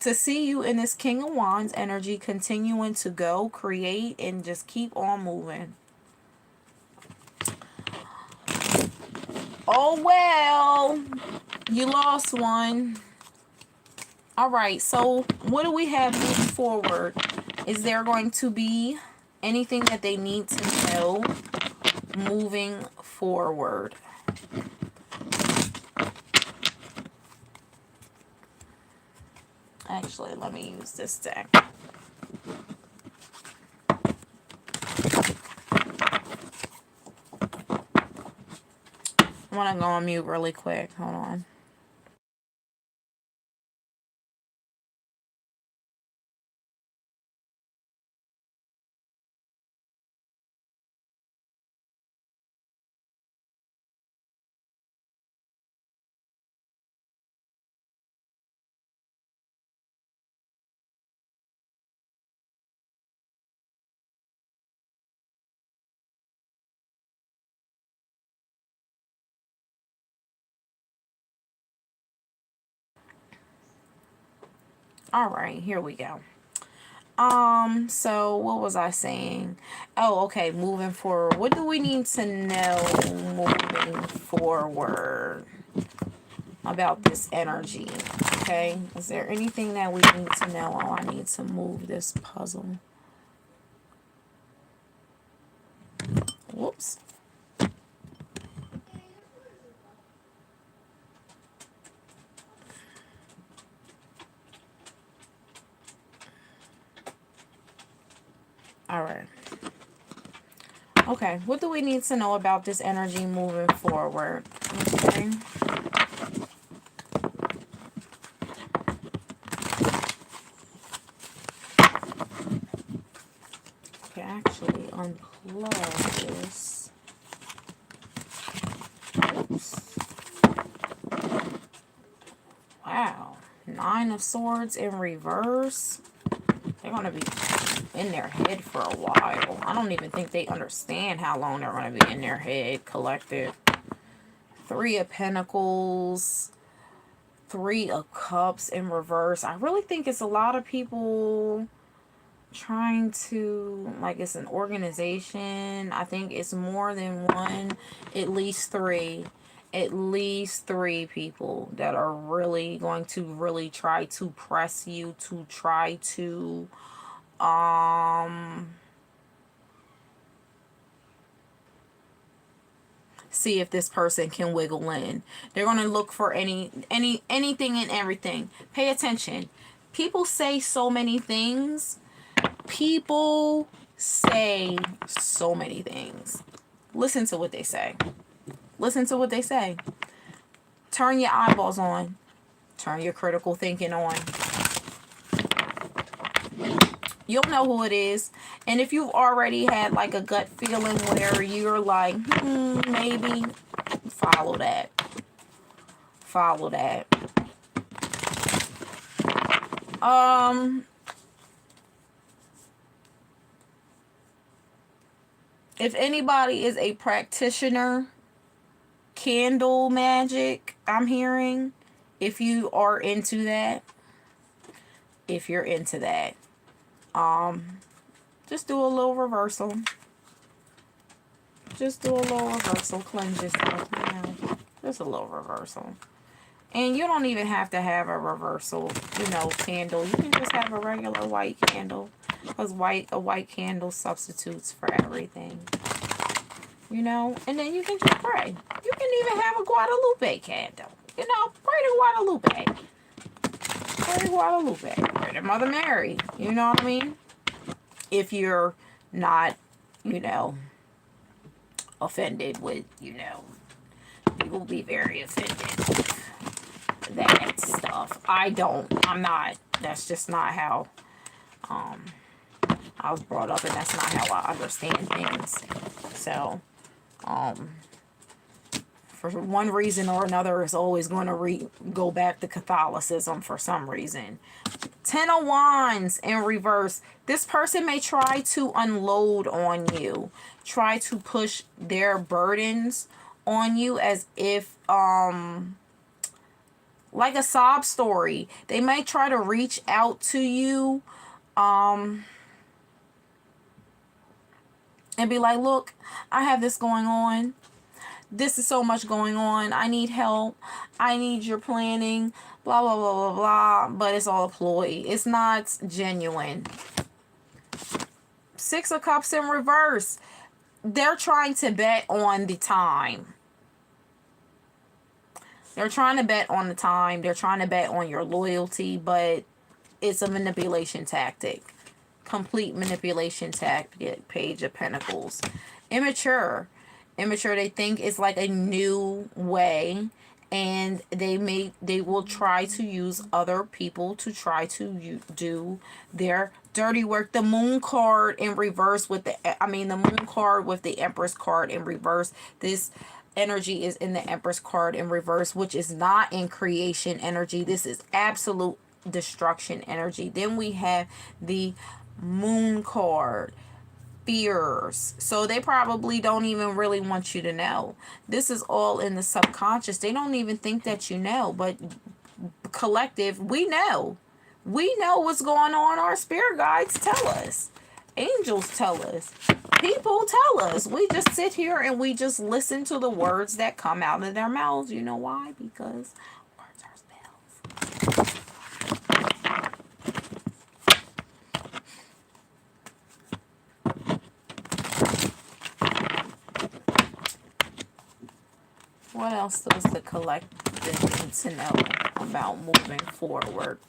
to see you in this King of Wands energy continuing to go, create, and just keep on moving. Oh, well, you lost one. All right, so what do we have moving forward? Is there going to be anything that they need to know moving forward? Actually, let me use this deck. I want to go on mute really quick. Hold on. All right, here we go. So what was I saying? Oh, okay, moving forward. What do we need to know moving forward about this energy? Okay, is there anything that we need to know? Oh, I need to move this puzzle. Whoops. All right. Okay, what do we need to know about this energy moving forward? Okay. Okay, actually unplug this. Oops. Wow. 9 of Swords in reverse. They're going to be in their head for a while. I don't even think they understand how long they're going to be in their head, collective. 3 of Pentacles. 3 of Cups in reverse. I really think it's a lot of people trying to, like, it's an organization. I think it's more than one, at least 3. at least 3 people that are really going to really try to press you, to try to see if this person can wiggle in. They're going to look for anything and everything. Pay attention. People say so many things. People say so many things. Listen to what they say. Listen to what they say. Turn your eyeballs on. Turn your critical thinking on. You'll know who it is. And if you've already had like a gut feeling where you're like, maybe, follow that. Follow that. If anybody is a practitioner, candle magic, I'm hearing, if you are into that, if you're into that, just do a little reversal. Just do a little reversal. Cleanse yourself. Just a little reversal. And you don't even have to have a reversal, candle. You can just have a regular white candle. Because a white candle substitutes for everything. And then you can just pray. You can even have a Guadalupe candle. Pray to Guadalupe. Pray to Guadalupe. Pray to Mother Mary. You know what I mean? If you're not, offended with, people be very offended with that stuff. I'm not. That's just not how I was brought up, and that's not how I understand things. So, for one reason or another, it's always going to go back to Catholicism for some reason. 10 of Wands in reverse. This person may try to unload on you, try to push their burdens on you as if, like a sob story. They may try to reach out to you, and be like, look, I have this going on. This is so much going on. I need help. I need your planning. Blah, blah, blah, blah, blah. But it's all a ploy. It's not genuine. 6 of Cups in reverse. They're trying to bet on the time. They're trying to bet on the time. They're trying to bet on your loyalty. But it's a manipulation tactic. Complete manipulation tactic. Page of Pentacles. Immature. They think it's like a new way, and they will try to use other people to try to do their dirty work. The Moon card in reverse with the Moon card with the Empress card in reverse. This energy is in the Empress card in reverse, which is not in creation energy. This is absolute destruction energy. Then we have the Moon card. Fears. So they probably don't even really want you to know. This is all in the subconscious. They don't even think that you know, but collective, we know. We know what's going on. Our spirit guides tell us. Angels tell us. People tell us. We just sit here and we just listen to the words that come out of their mouths. You know why? Because words are spells. What else does the collective need to know about moving forward?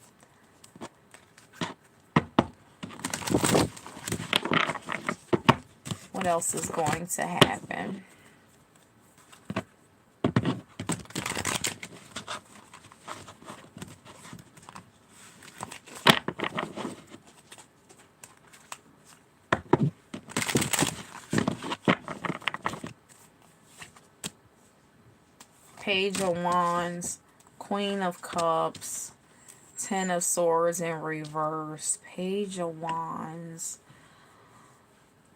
What else is going to happen? Page of Wands, Queen of Cups, 10 of Swords in reverse, Page of Wands,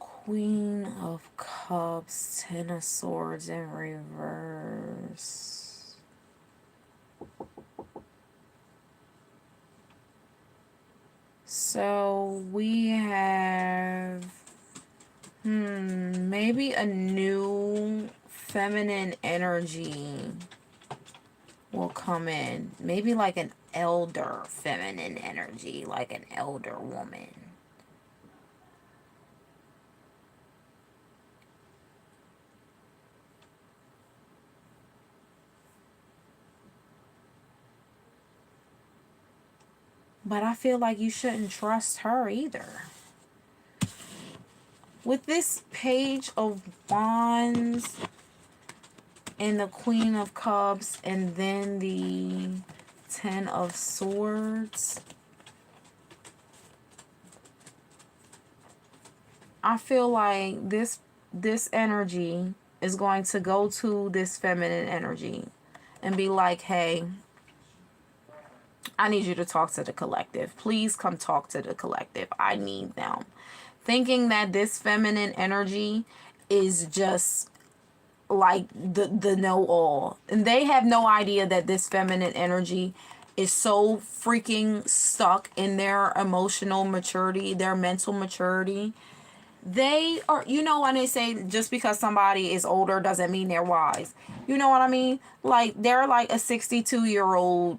Queen of Cups, 10 of Swords in reverse. So we have maybe a new feminine energy will come in. Maybe like an elder feminine energy, like an elder woman. But I feel like you shouldn't trust her either. With this Page of Wands and the Queen of Cups and then the Ten of Swords, I feel like this energy is going to go to this feminine energy and be like, hey, I need you to talk to the collective. Please come talk to the collective. I need them. Thinking that this feminine energy is just like the know-all. And they have no idea that this feminine energy is so freaking stuck in their emotional maturity, their mental maturity. They are, you know, when they say just because somebody is older doesn't mean they're wise. You know what I mean? Like, they're like a 62-year-old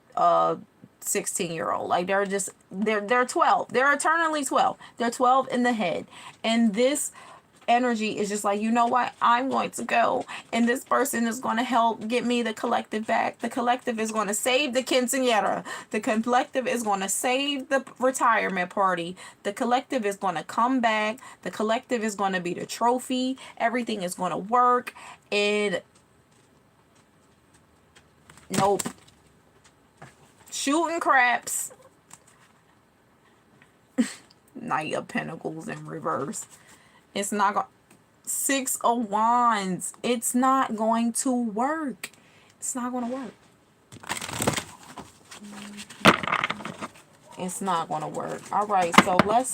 16-year-old. Like, they're 12. They're eternally 12. They're 12 in the head. And this energy is just like, you know what? I'm going to go, and this person is going to help get me the collective back. The collective is going to save the quinceañera. The collective is going to save the retirement party. The collective is going to come back. The collective is going to be the trophy. Everything is going to work. And nope. Shooting craps. Knight of Pentacles in reverse. It's not going. Six of Wands. It's not going to work. It's not going to work. It's not going to work. All right, so let's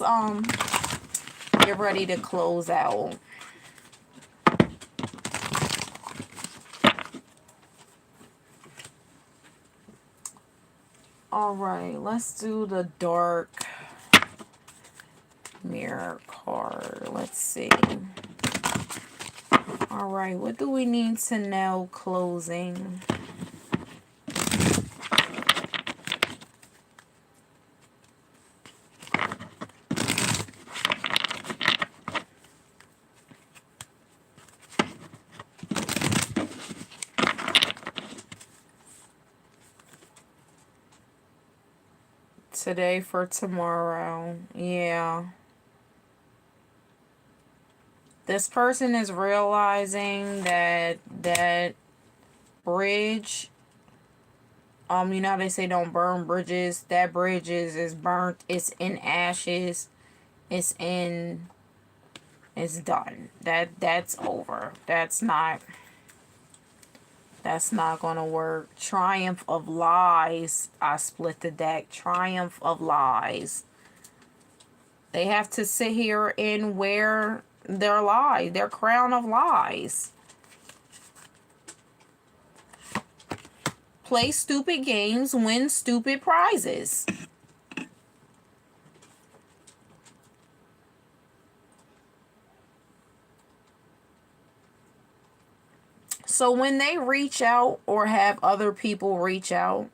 get ready to close out. All right, let's do the dark mirror card. Let's see. All right, what do we need to know closing? Today for tomorrow. Yeah. This person is realizing that bridge, you know how they say don't burn bridges. That bridge is burnt. It's in ashes. It's done. That's over. That's not gonna work. Triumph of lies. I split the deck. Triumph of lies. They have to sit here and wear their lie, their crown of lies. Play stupid games, win stupid prizes. So when they reach out or have other people reach out,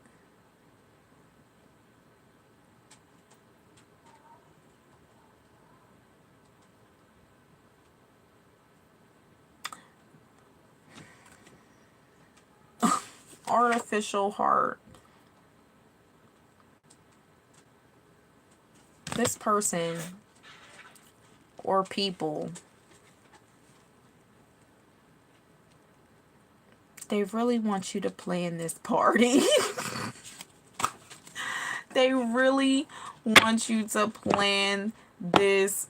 artificial heart. This person or people, they really want you to plan this party. They really want you to plan this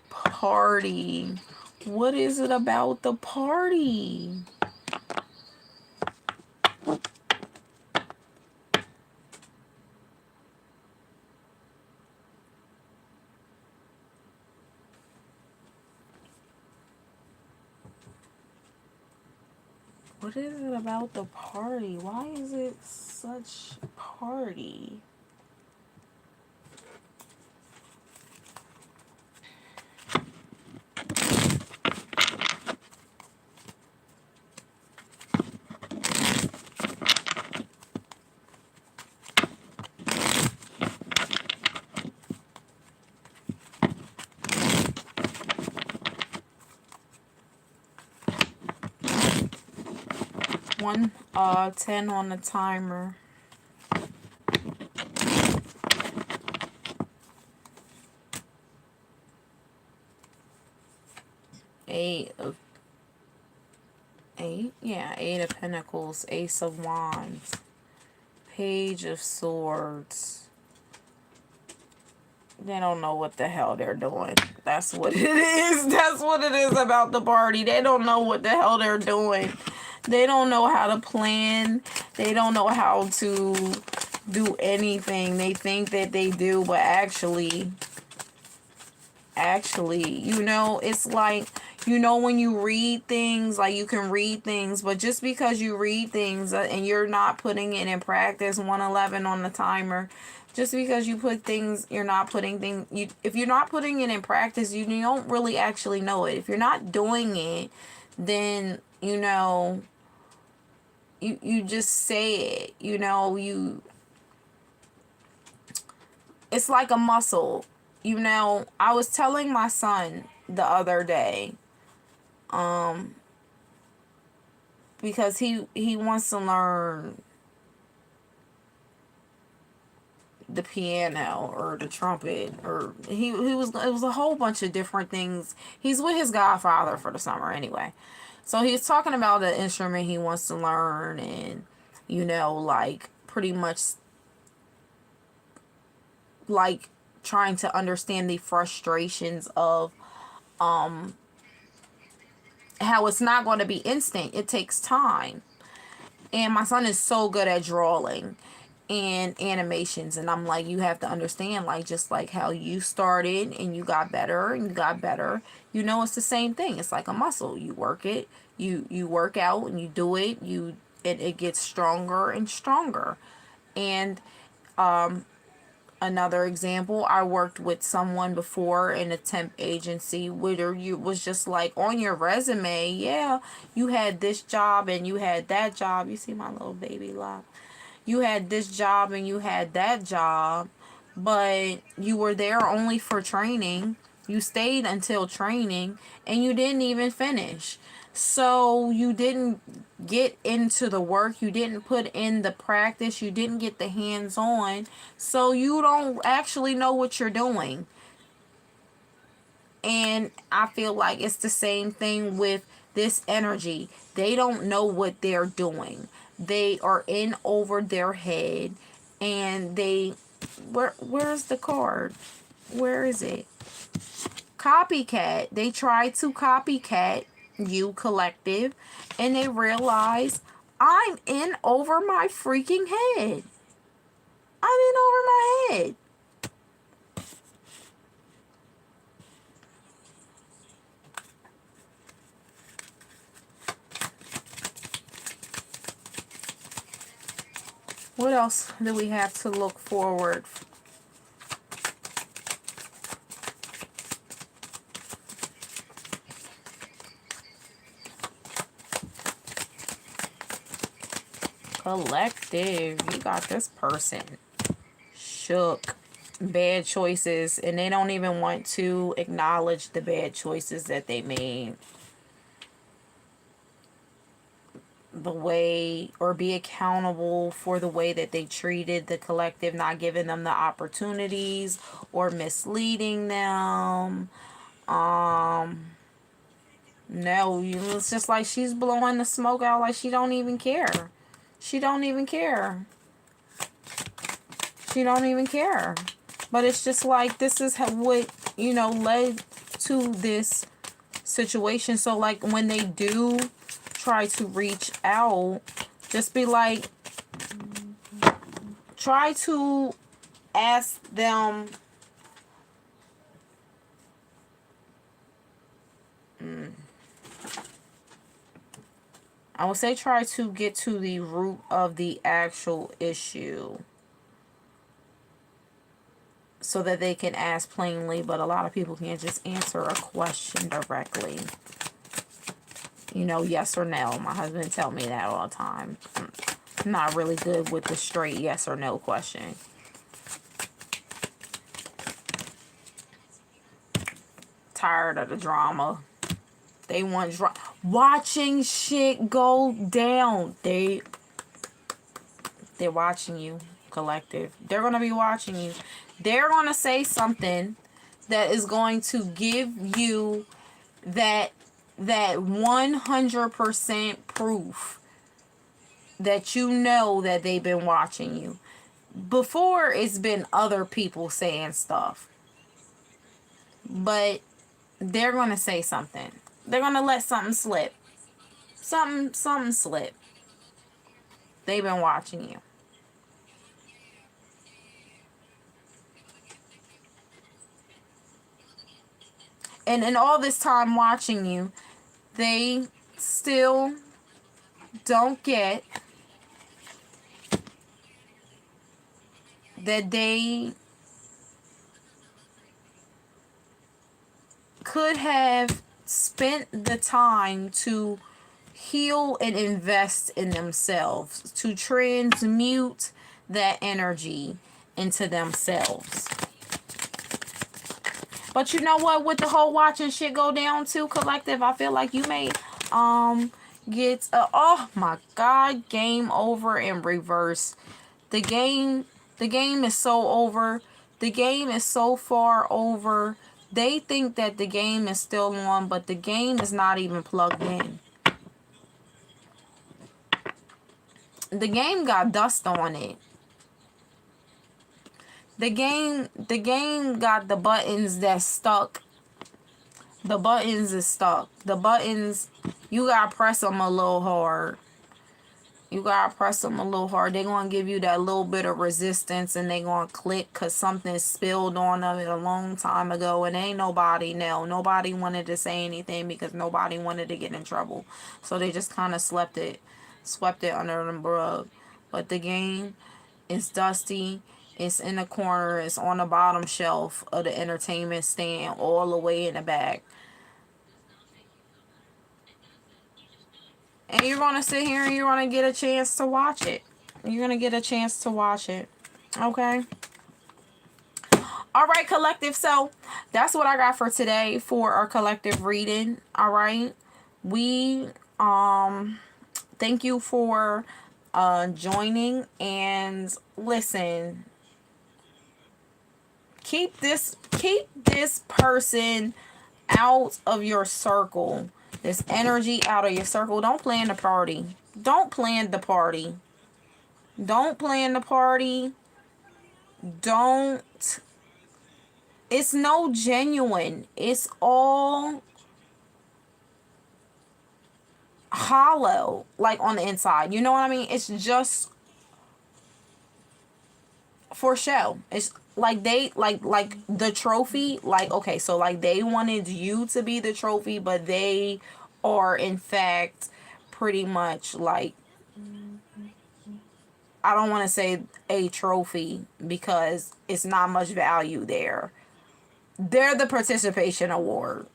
party. What is it about the party? What is it about the party? Why is it such a party? 10 on the timer. Eight of Pentacles, Ace of Wands, Page of Swords. They don't know what the hell they're doing. That's what it is. That's what it is about the party. They don't know what the hell they're doing. They don't know how to plan. They don't know how to do anything. They think that they do, but actually, you know, it's like, you know, when you read things, like, you can read things, but just because you read things and you're not putting it in practice, 111 on the timer, just because you put things, you're not putting things, if you're not putting it in practice, you don't really actually know it. If you're not doing it, then, you know, you just say it, you know, it's like a muscle. You know, I was telling my son the other day, because he wants to learn the piano or the trumpet, or it was a whole bunch of different things. He's with his godfather for the summer anyway. So he's talking about the instrument he wants to learn, and, you know, like, pretty much like trying to understand the frustrations of how it's not going to be instant. It takes time. And my son is so good at drawing and animations, and I'm like, you have to understand, like, just like how you started and you got better and you got better, you know, it's the same thing. It's like a muscle. You work it, you work out, and you do it, it gets stronger and stronger. And another example, I worked with someone before in a temp agency where you was just like, on your resume, yeah, you had this job and you had that job. You see my little baby love. You had this job and you had that job, but you were there only for training. You stayed until training and you didn't even finish. So you didn't get into the work. You didn't put in the practice. You didn't get the hands-on. So you don't actually know what you're doing. And I feel like it's the same thing with this energy. They don't know what they're doing. They are in over their head, and where's the card? Where is it? Copycat. They try to copycat you, collective, and they realize, I'm in over my freaking head. I'm in over my head. What else do we have to look forward? Collective, you got this person shook. Bad choices, and they don't even want to acknowledge the bad choices that they made. The way, or be accountable for the way that they treated the collective, not giving them the opportunities or misleading them. No, it's just like she's blowing the smoke out like she don't even care. She don't even care. She don't even care. But it's just like, this is what, you know, led to this situation. So, like, when they do try to reach out, just be like, try to ask them, I would say, try to get to the root of the actual issue so that they can ask plainly. But a lot of people can't just answer a question directly. You know, yes or no. My husband tell me that all the time. I'm not really good with the straight yes or no question. Tired of the drama. They want drama. watching shit go down. They're watching you, collective. They're going to be watching you. They're going to say something that is going to give you that 100% proof that you know that they've been watching you. Before, it's been other people saying stuff. But they're going to say something. They're going to let something slip. Something slip. They've been watching you. And in all this time watching you, they still don't get that they could have spent the time to heal and invest in themselves, to transmute that energy into themselves. But you know what? With the whole watching shit go down too, collective, I feel like you may get oh my god, game over in reverse. The game is so over. The game is so far over. They think that the game is still on, but the game is not even plugged in. The game got dust on it. The game got the buttons that's stuck. The buttons is stuck. The buttons, you gotta press them a little hard. You gotta press them a little hard. They're gonna give you that little bit of resistance, and they gonna click because something spilled on them a long time ago, and ain't nobody nobody wanted to say anything because nobody wanted to get in trouble, so they just kind of swept it under the rug. But the game is dusty. It's in the corner. It's on the bottom shelf of the entertainment stand, all the way in the back. And you're going to sit here and you're going to get a chance to watch it. You're going to get a chance to watch it. Okay? All right, collective. So, that's what I got for today for our collective reading. All right? We, thank you for joining. And listen, keep this person out of your circle. This energy out of your circle. Don't plan the party. Don't plan the party. Don't plan the party. Don't. It's no genuine. It's all hollow, like on the inside. You know what I mean? It's just for show. It's like they like the trophy. Like, okay, so like they wanted you to be the trophy, but they are in fact pretty much like, I don't want to say a trophy because it's not much value there. They're the participation award.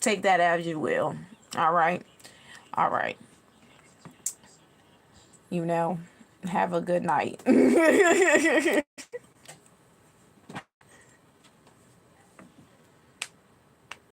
Take that as you will. All right. All right. You know, have a good night.